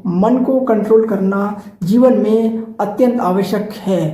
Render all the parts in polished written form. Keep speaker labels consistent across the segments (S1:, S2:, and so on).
S1: मन को कंट्रोल करना जीवन में अत्यंत आवश्यक है।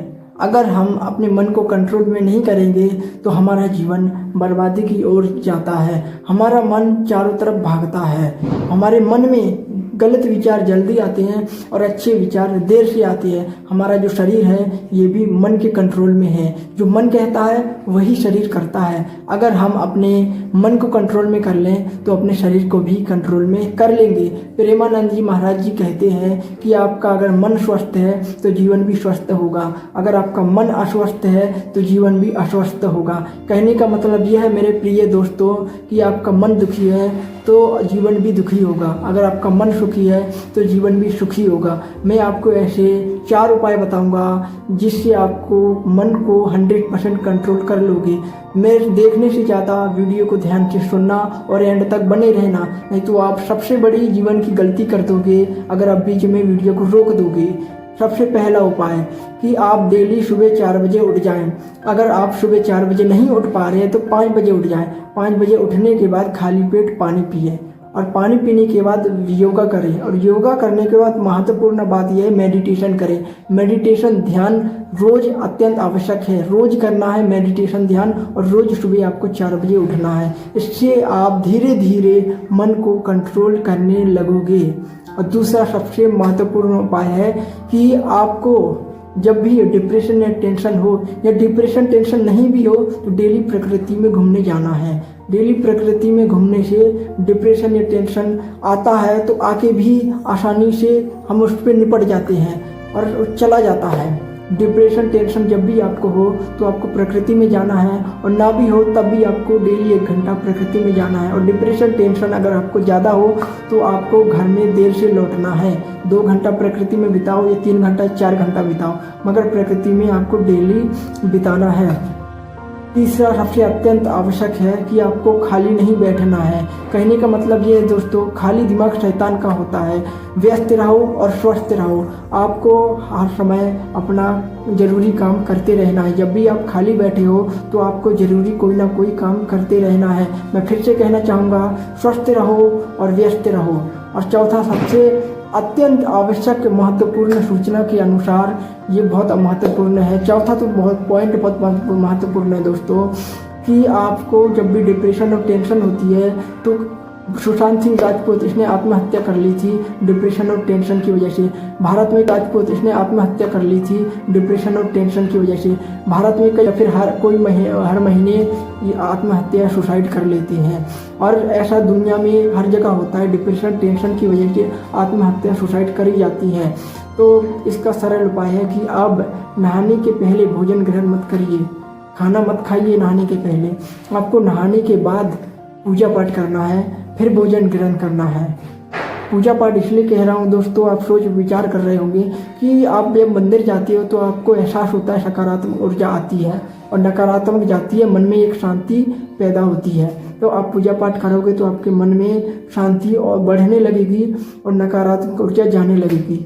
S1: अगर हम अपने मन को कंट्रोल में नहीं करेंगे तो हमारा जीवन बर्बादी की ओर जाता है। हमारा मन चारों तरफ भागता है। हमारे मन में गलत विचार जल्दी आते हैं और अच्छे विचार देर से आते हैं। हमारा जो शरीर है ये भी मन के कंट्रोल में है। जो मन कहता है वही शरीर करता है। अगर हम अपने मन को कंट्रोल में कर लें तो अपने शरीर को भी कंट्रोल में कर लेंगे। प्रेमानंद जी महाराज जी कहते हैं कि आपका अगर मन स्वस्थ है तो जीवन भी स्वस्थ होगा, अगर आपका मन अस्वस्थ है तो जीवन भी अस्वस्थ होगा। कहने का मतलब यह है मेरे प्रिय दोस्तों कि आपका मन दुखी है तो जीवन भी दुखी होगा, अगर आपका मन सुखी है तो जीवन भी सुखी होगा। मैं आपको ऐसे 4 उपाय बताऊंगा जिससे आपको मन को 100% कंट्रोल कर लोगे। मेरे देखने से ज़्यादा वीडियो को ध्यान से सुनना और एंड तक बने रहना, नहीं तो आप सबसे बड़ी जीवन की गलती कर दोगे अगर आप बीच में वीडियो को रोक दोगे। सबसे पहला उपाय कि आप डेली सुबह 4 बजे उठ जाएं। अगर आप सुबह 4 बजे नहीं उठ पा रहे हैं तो 5 बजे उठ जाएं। 5 बजे उठने के बाद खाली पेट पानी पिए और पानी पीने के बाद योगा करें, और योगा करने के बाद महत्वपूर्ण बात यह है मेडिटेशन करें। मेडिटेशन ध्यान रोज अत्यंत आवश्यक है, रोज करना है मेडिटेशन ध्यान, और रोज सुबह आपको 4 बजे उठना है। इससे आप धीरे धीरे मन को कंट्रोल करने लगोगे। और दूसरा सबसे महत्वपूर्ण उपाय है कि आपको जब भी डिप्रेशन या टेंशन हो, या डिप्रेशन टेंशन नहीं भी हो, तो डेली प्रकृति में घूमने जाना है। डेली प्रकृति में घूमने से डिप्रेशन या टेंशन आता है तो आके भी आसानी से हम उस पर निपट जाते हैं और चला जाता है। डिप्रेशन टेंशन जब भी आपको हो तो आपको प्रकृति में जाना है, और ना भी हो तब भी आपको डेली 1 घंटा प्रकृति में जाना है। और डिप्रेशन टेंशन अगर आपको ज़्यादा हो तो आपको घर में देर से लौटना है। 2 घंटा प्रकृति में बिताओ या 3 घंटा 4 घंटा बिताओ, मगर प्रकृति में आपको डेली बिताना है। तीसरा सबसे अत्यंत आवश्यक है कि आपको खाली नहीं बैठना है। कहने का मतलब ये है दोस्तों, खाली दिमाग शैतान का होता है। व्यस्त रहो और स्वस्थ रहो। आपको हर समय अपना ज़रूरी काम करते रहना है। जब भी आप खाली बैठे हो तो आपको ज़रूरी कोई ना कोई काम करते रहना है। मैं फिर से कहना चाहूँगा, स्वस्थ रहो और व्यस्त रहो। और चौथा सबसे अत्यंत आवश्यक महत्वपूर्ण सूचना के अनुसार ये बहुत महत्वपूर्ण है। चौथा तो बहुत महत्वपूर्ण है दोस्तों, कि आपको जब भी डिप्रेशन और टेंशन होती है तो सुशांत सिंह राजपूत इसने आत्महत्या कर ली थी डिप्रेशन और टेंशन की वजह से। भारत में राजपूत इसने आत्महत्या कर ली थी डिप्रेशन और टेंशन की वजह से। भारत में कई फिर हर महीने आत्महत्या सुसाइड कर लेते हैं, और ऐसा दुनिया में हर जगह होता है। डिप्रेशन टेंशन की वजह से आत्महत्या सुसाइड करी जाती है। तो इसका सरल उपाय है कि आप नहाने के पहले भोजन ग्रहण मत करिए, खाना मत खाइए नहाने के पहले। आपको नहाने के बाद पूजा पाठ करना है, फिर भोजन ग्रहण करना है। पूजा पाठ इसलिए कह रहा हूँ दोस्तों, आप सोच विचार कर रहे होंगे कि आप जब मंदिर जाते हो तो आपको एहसास होता है सकारात्मक ऊर्जा आती है, और नकारात्मक जाती है, मन में एक शांति पैदा होती है। तो आप पूजा पाठ करोगे तो आपके मन में शांति और बढ़ने लगेगी और नकारात्मक ऊर्जा जाने लगेगी।